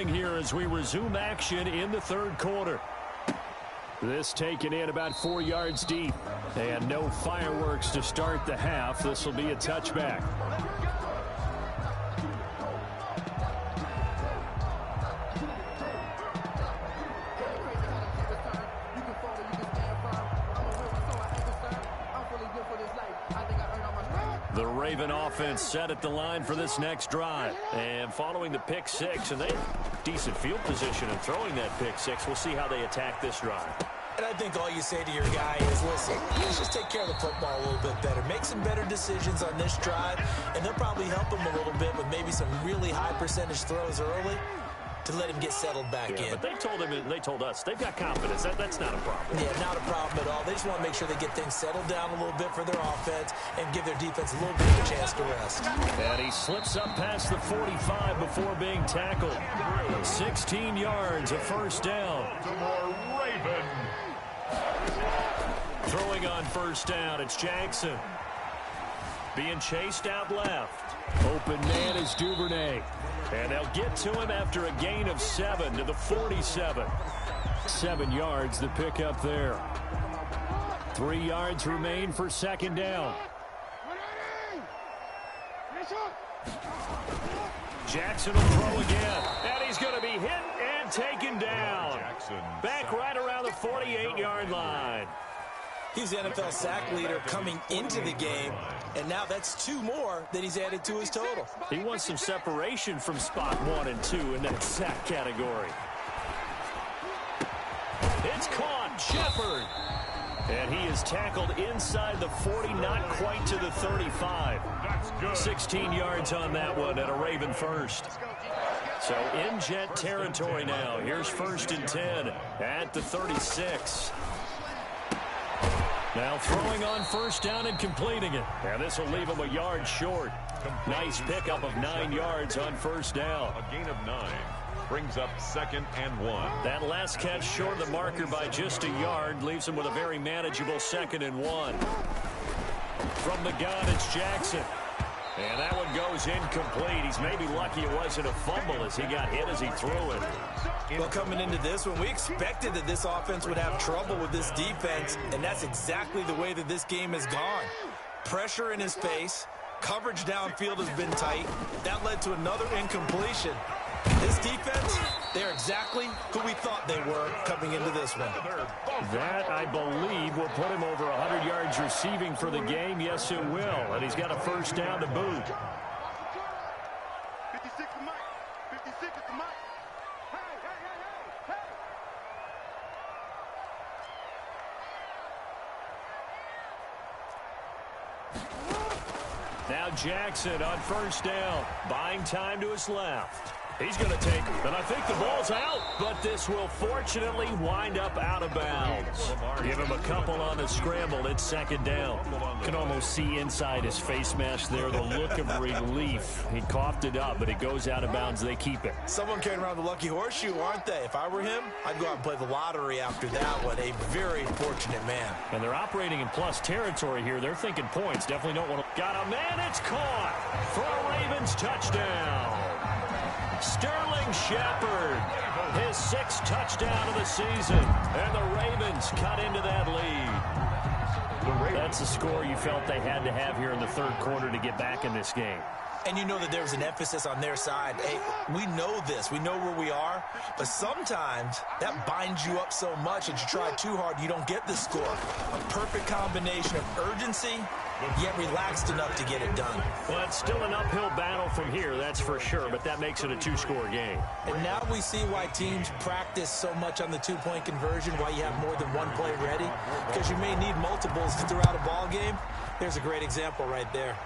going here as we resume action in the third quarter. This taken in about 4 yards deep. And no fireworks to start the half. This will be a touchback. The Raven offense set at the line for this next drive. And following the pick six, and they have decent field position in throwing that pick six. We'll see how they attack this drive. And I think all you say to your guy is, listen, let's just take care of the football a little bit better. Make some better decisions on this drive, and they'll probably help him a little bit with maybe some really high percentage throws early to let him get settled back in. But they told us they've got confidence. That's not a problem. Yeah, not a problem at all. They just want to make sure they get things settled down a little bit for their offense and give their defense a little bit of a chance to rest. And he slips up past the 45 before being tackled. 16 yards, a first down. Raven. Throwing on first down, it's Jackson. Being chased out left. Open man is Duvernay. And they'll get to him after a gain of 7 to the 47. 7 yards the pick up there. 3 yards remain for second down. Jackson will throw again. And he's going to be hit and taken down. Back right around the 48-yard line. He's the NFL sack leader coming into the game, and now that's 2 more that he's added to his total. He wants some separation from spot 1 and 2 in that sack category. It's caught, Shepard. And he is tackled inside the 40, not quite to the 35. 16 yards on that one and a Raven first. So in Jet territory now. Here's 1st and 10 at the 36. Now throwing on first down and completing it. And this will leave him a yard short. Nice pickup of 9 yards on first down. A gain of 9 brings up 2nd and 1. That last catch short of the marker by just a yard leaves him with a very manageable 2nd and 1. From the gun, it's Jackson. And that one goes incomplete. He's maybe lucky it wasn't a fumble as he got hit as he threw it. Well, coming into this one, we expected that this offense would have trouble with this defense, and that's exactly the way that this game has gone. Pressure in his face. Coverage downfield has been tight. That led to another incompletion. This defense, they're exactly who we thought they were coming into this one. That, I believe, will put him over 100 yards receiving for the game. Yes, it will. And he's got a first down to boot. 56 to Mike. 56 to Mike. Now Jackson on first down. Buying time to his left. He's going to take it. And I think the ball's out, but this will fortunately wind up out of bounds. Give him a couple on the scramble. It's 2nd down. Can almost see inside his face mask there the look of relief. He coughed it up, but it goes out of bounds. They keep it. Someone carrying around the lucky horseshoe, aren't they? If I were him, I'd go out and play the lottery after that one. A very fortunate man. And they're operating in plus territory here. They're thinking points. Definitely don't want to. Got a man. It's caught for a Ravens touchdown. Sterling Shepard, his 6th touchdown of the season, and the Ravens cut into that lead. That's the score you felt they had to have here in the third quarter to get back in this game. And you know that there was an emphasis on their side. Hey, we know this. We know where we are. But sometimes that binds you up so much that you try too hard, you don't get the score. A perfect combination of urgency, yet relaxed enough to get it done. Well, it's still an uphill battle from here, that's for sure, but that makes it a 2-score game. And now we see why teams practice so much on the 2-point conversion, why you have more than one play ready, because you may need multiples throughout a ball game. There's a great example right there.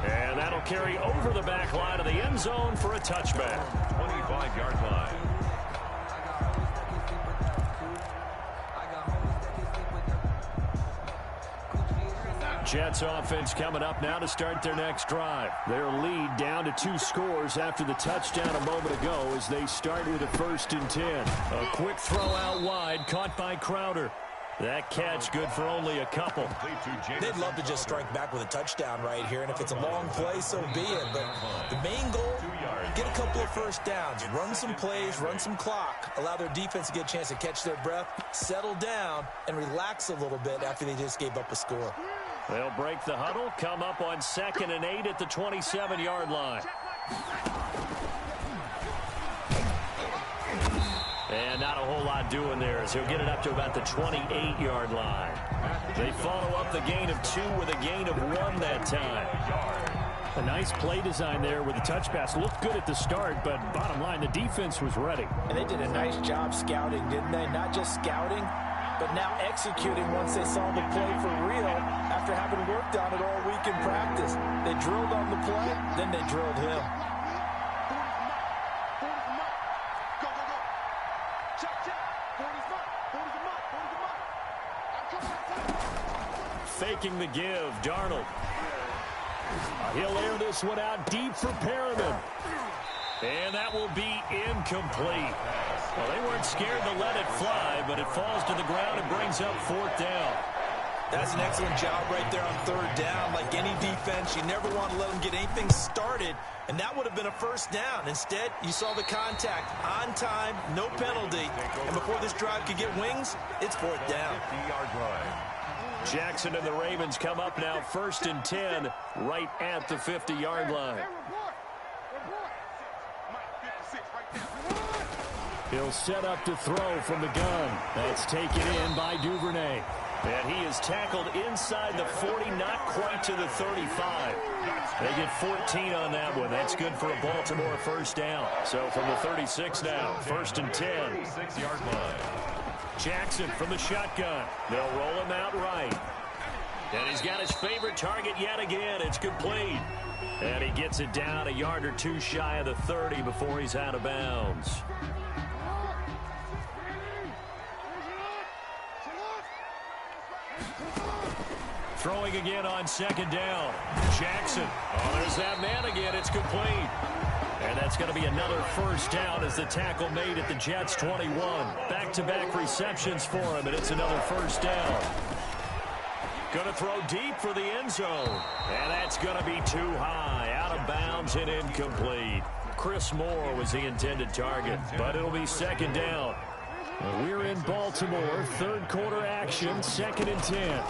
And that'll carry over the back line of the end zone for a touchback. 25-yard line. Jets offense coming up now to start their next drive. Their lead down to 2 scores after the touchdown a moment ago as they start with a 1st and 10. A quick throw out wide, caught by Crowder. That catch good for only a couple. They'd love to just strike back with a touchdown right here, and if it's a long play, so be it. But the main goal, get a couple of first downs, run some plays, run some clock, allow their defense to get a chance to catch their breath, settle down, and relax a little bit after they just gave up a score. They'll break the huddle, come up on 2nd and 8 at the 27-yard line. And not a whole lot doing there as he'll get it up to about the 28-yard line. They follow up the gain of 2 with a gain of 1 that time. A nice play design there with the touch pass. Looked good at the start, but bottom line, the defense was ready. And they did a nice job scouting, didn't they? Not just scouting, but now executing once they saw the play for real after having worked on it all week in practice. They drilled on the play, then they drilled him. Faking the give, Darnold. He'll air this one out deep for Perriman. And that will be incomplete. Well, they weren't scared to let it fly, but it falls to the ground and brings up 4th down. That's an excellent job right there on 3rd down. Like any defense, you never want to let them get anything started, and that would have been a 1st down. Instead, you saw the contact on time, no penalty, and before this drive could get wings, it's 4th down. Jackson and the Ravens come up now 1st and 10 right at the 50-yard line. He'll set up to throw from the gun. That's taken in by Duvernay. And he is tackled inside the 40, not quite to the 35. They get 14 on that one. That's good for a Baltimore 1st down. So from the 36 now, 1st and 10. 6-yard line. Jackson from the shotgun. They'll roll him out right. And he's got his favorite target yet again. It's complete. And he gets it down a yard or 2 shy of the 30 before he's out of bounds. Throwing again on 2nd down. Jackson. Oh, there's that man again. It's complete. And that's going to be another 1st down as the tackle made at the Jets' 21. Back-to-back receptions for him, and it's another 1st down. Going to throw deep for the end zone. And that's going to be too high. Out of bounds and incomplete. Chris Moore was the intended target, but it'll be 2nd down. We're in Baltimore. 3rd quarter action, 2nd and 10.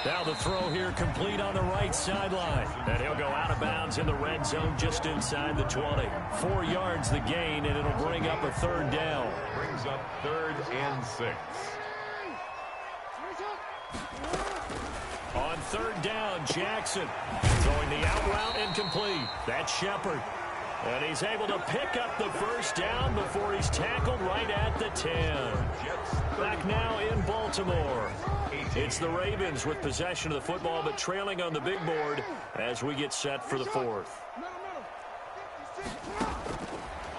Now the throw here complete on the right sideline. And he'll go out of bounds in the red zone just inside the 20. 4 yards the gain, and it'll bring up a 3rd down. Brings up 3rd and 6. On 3rd down, Jackson throwing the out route incomplete. That's Shepard. And he's able to pick up the 1st down before he's tackled right at the 10. Back now in Baltimore. It's the Ravens with possession of the football, but trailing on the big board as we get set for the 4th.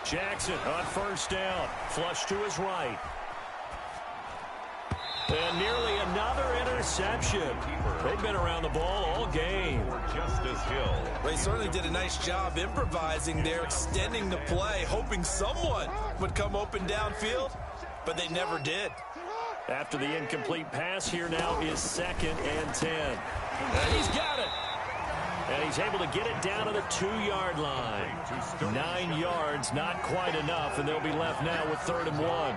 Jackson on 1st down. Flush to his right. And nearly another interception. They've been around the ball all game. Justice Hill. They certainly did a nice job improvising there, extending the play, hoping someone would come open downfield, but they never did. After the incomplete pass, here now is 2nd and 10. And he's got it. And he's able to get it down to the 2-yard line. 9 yards, not quite enough, and they'll be left now with 3rd and 1.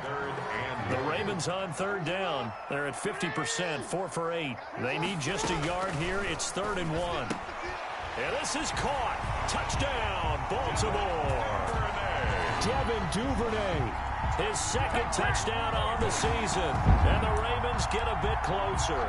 The Ravens on 3rd down. They're at 50%, 4 for 8. They need just a yard here. It's 3rd and 1. And this is caught. Touchdown, Baltimore. Devin Duvernay. His 2nd touchdown on the season. And the Ravens get a bit closer.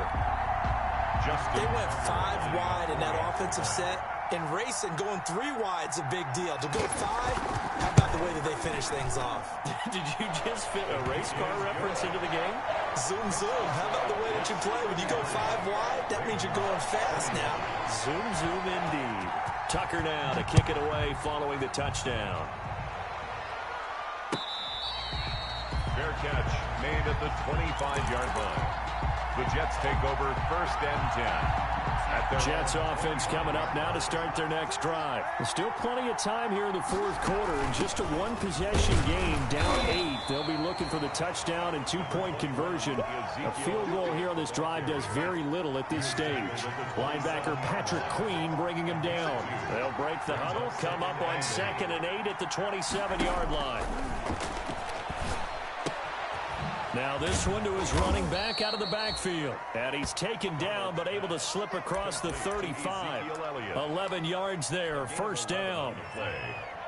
They went 5 wide in that offensive set. And racing, going 3 wide's a big deal. To go 5, how about the way that they finish things off? Did you just fit a race car reference into the game? Zoom, zoom. How about the way that you play? When you go 5 wide, that means you're going fast now. Zoom, zoom indeed. Tucker now to kick it away following the touchdown. Fair catch made at the 25-yard line. The Jets take over 1st and 10. Jets offense coming up now to start their next drive. There's still plenty of time here in the fourth quarter. In just a one-possession game, down 8. They'll be looking for the touchdown and two-point conversion. A field goal here on this drive does very little at this stage. Linebacker Patrick Queen bringing him down. They'll break the huddle, come up on 2nd and 8 at the 27-yard line. Now this one to his running back out of the backfield. And he's taken down but able to slip across the 35. 11 yards there, first down.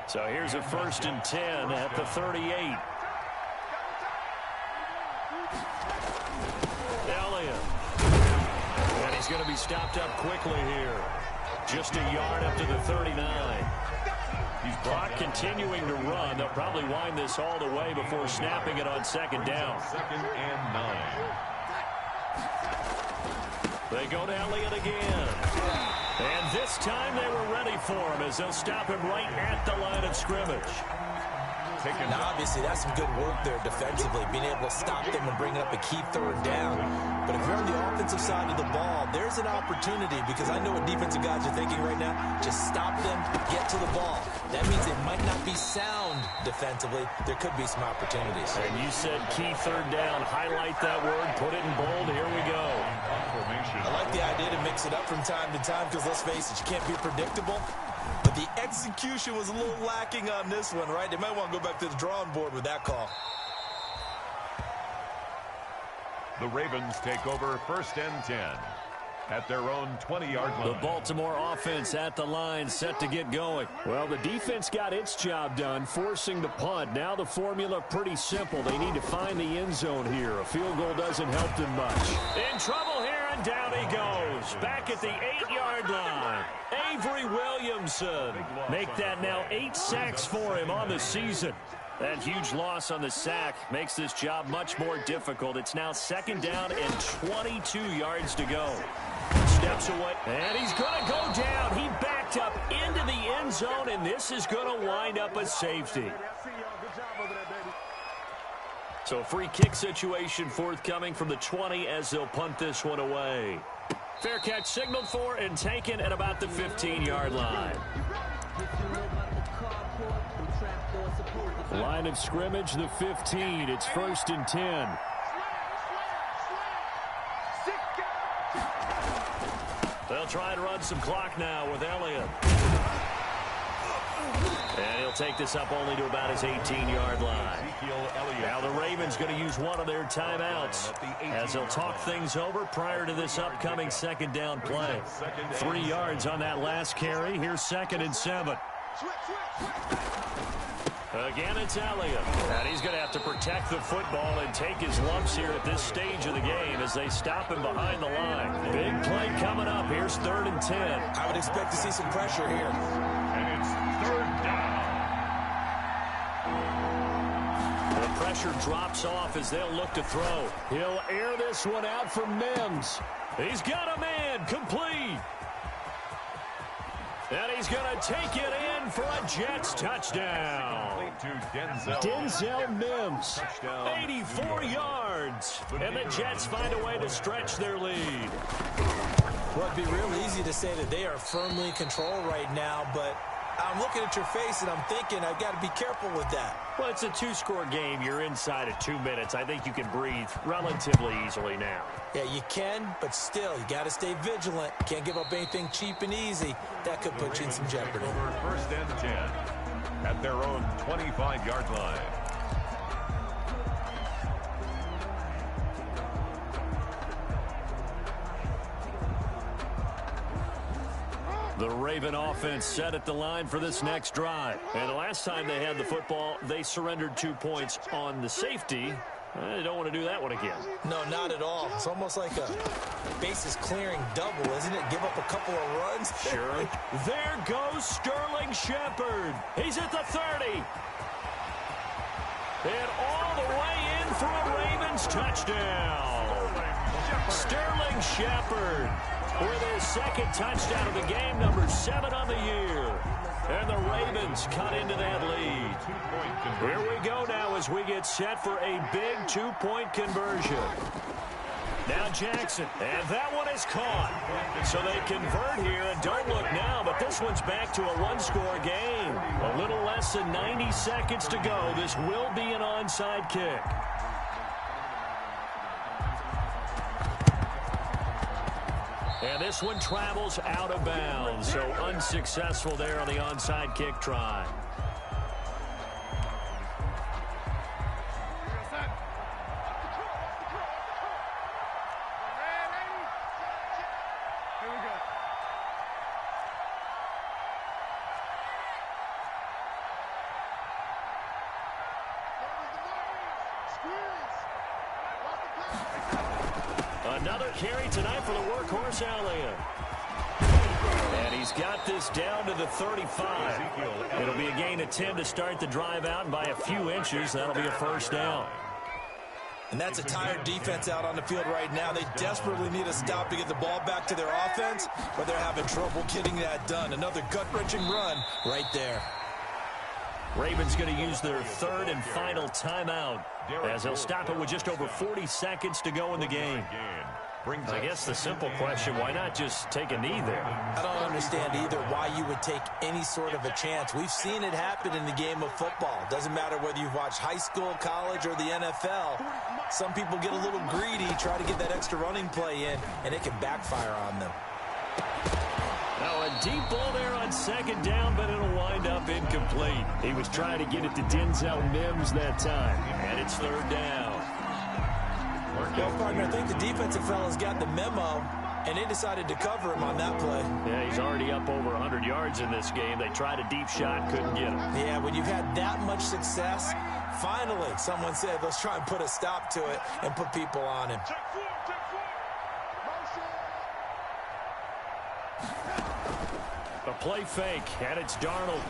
So here's a 1st and 10 at the 38. Elliott. And he's going to be stopped up quickly here. Just a yard up to the 39. Clock continuing to run. They'll probably wind this all the way before snapping it on 2nd down. 2nd and 9. They go to Elliott again. And this time they were ready for him as they'll stop him right at the line of scrimmage. Now, obviously, that's some good work there defensively, being able to stop them and bring up a key 3rd down. But if you're on the offensive side of the ball, there's an opportunity, because I know what defensive guys are thinking right now. Just stop them, get to the ball. That means they might not be sound defensively. There could be some opportunities. And you said key 3rd down. Highlight that word. Put it in bold. Here we go. I like the idea to mix it up from time to time, because let's face it, you can't be predictable. But the execution was a little lacking on this one, right? They might want to go back to the drawing board with that call. The Ravens take over 1st and 10 at their own 20-yard line. The Baltimore offense at the line, set to get going. Well, the defense got its job done, forcing the punt. Now the formula pretty simple. They need to find the end zone here. A field goal doesn't help them much. In trouble here, and down he goes. Back at the 8-yard line. Avery Williamson. Make that now 8 sacks for him on the season. That huge loss on the sack makes this job much more difficult. It's now 2nd down and 22 yards to go. Steps away, and he's going to go down. He backed up into the end zone, and this is going to wind up a safety. So a free kick situation forthcoming from the 20 as they'll punt this one away. Fair catch signaled for and taken at about the 15-yard line. Line of scrimmage, the 15. It's 1st and 10. They'll try to run some clock now with Elliott. And he'll take this up only to about his 18-yard line. Now the Ravens going to use one of their timeouts as they'll talk things over prior to this upcoming 2nd down play. 3 yards on that last carry. Here's 2nd and 7. Again, it's Elliott. And he's going to have to protect the football and take his lumps here at this stage of the game as they stop him behind the line. Big play coming up. Here's 3rd and 10. I would expect to see some pressure here. And it's 3rd down. The pressure drops off as they'll look to throw. He'll air this one out for Mims. He's got a man complete. And he's going to take it in for a Jets touchdood. To Denzel Mims, 84 yards. And the Jets find a way to stretch their lead. Well, it'd be real easy to say that they are firmly in control right now, but I'm looking at your face and I'm thinking I've got to be careful with that. Well, it's a 2-score game. You're inside at 2 minutes. I think you can breathe relatively easily now. Yeah, you can, but still, you got to stay vigilant. Can't give up anything cheap and easy. That could put you in some jeopardy. 1st and 10 at their own 25-yard line. The Raven offense set at the line for this next drive. And the last time they had the football, they surrendered 2 points on the safety. They don't want to do that one again. No, not at all. It's almost like a bases clearing double, isn't it? Give up a couple of runs. Sure. There goes Sterling Shepard. He's at the 30. And all the way in for a Ravens touchdown. Sterling Shepard with his 2nd touchdown of the game, number 7 on the year. And the Ravens cut into that lead. Here we go now as we get set for a big 2-point conversion. Now Jackson, and that one is caught. So they convert here, and don't look now, but this one's back to a one-score game. A little less than 90 seconds to go. This will be an onside kick. And this one travels out of bounds, so unsuccessful there on the onside kick try. Another carry tonight for the workhorse Elliott. And he's got this down to the 35. It'll be a gain of 10 to start the drive out, and by a few inches, that'll be a first down. And that's a tired defense out on the field right now. They desperately need a stop to get the ball back to their offense, but they're having trouble getting that done. Another gut-wrenching run right there. Ravens going to use their third and final timeout as they'll stop it with just over 40 seconds to go in the game. I guess the simple question, why not just take a knee there? I don't understand either why you would take any sort of a chance. We've seen it happen in the game of football. Doesn't matter whether you've watched high school, college, or the NFL. Some people get a little greedy, try to get that extra running play in, and it can backfire on them. Now a deep ball there on second down, but it'll wind up incomplete. He was trying to get it to Denzel Mims that time, and it's third down. Well, partner, I think the defensive fellas got the memo, and they decided to cover him on that play. Yeah, he's already up over 100 yards in this game. They tried a deep shot, couldn't get him. Yeah, when you've had that much success, finally someone said, let's try and put a stop to it and put people on him. A play fake, and it's Darnold.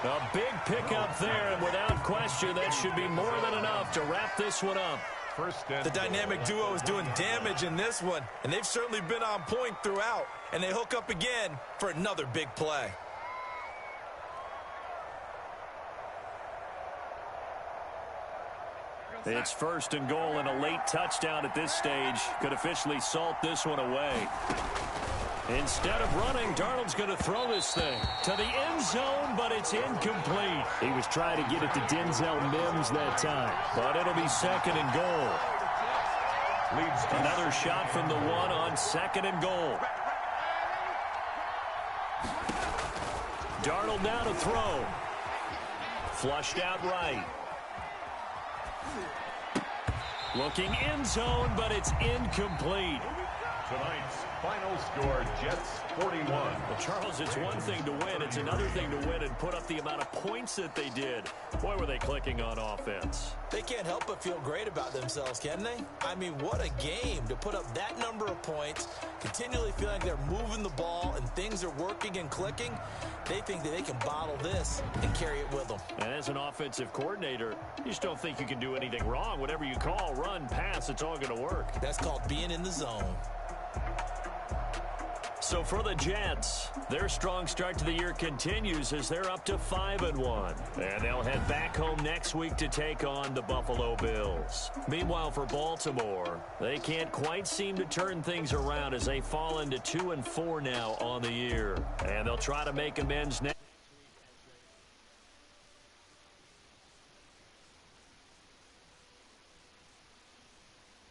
A big pickup there, and without question, that should be more than enough to wrap this one up. The dynamic duo is doing damage in this one, and they've certainly been on point throughout. And they hook up again for another big play. It's first and goal, and a late touchdown at this stage could officially salt this one away. Instead of running, Darnold's going to throw this thing to the end zone, but it's incomplete. He was trying to get it to Denzel Mims that time, but it'll be second and goal. Another shot from the one on second and goal. Darnold now to throw. Flushed out right. Looking end zone, but it's incomplete. Tonight's final score, Jets 41. Well, Charles, it's one thing to win. It's another thing to win and put up the amount of points that they did. Boy, were they clicking on offense. They can't help but feel great about themselves, can they? I mean, what a game to put up that number of points, continually feeling like they're moving the ball and things are working and clicking. They think that they can bottle this and carry it with them. And as an offensive coordinator, you just don't think you can do anything wrong. Whatever you call, run, pass, it's all going to work. That's called being in the zone. So for the Jets, their strong start to the year continues as they're up to 5-1. And they'll head back home next week to take on the Buffalo Bills. Meanwhile, for Baltimore, they can't quite seem to turn things around as they fall into 2-4 now on the year. And they'll try to make amends next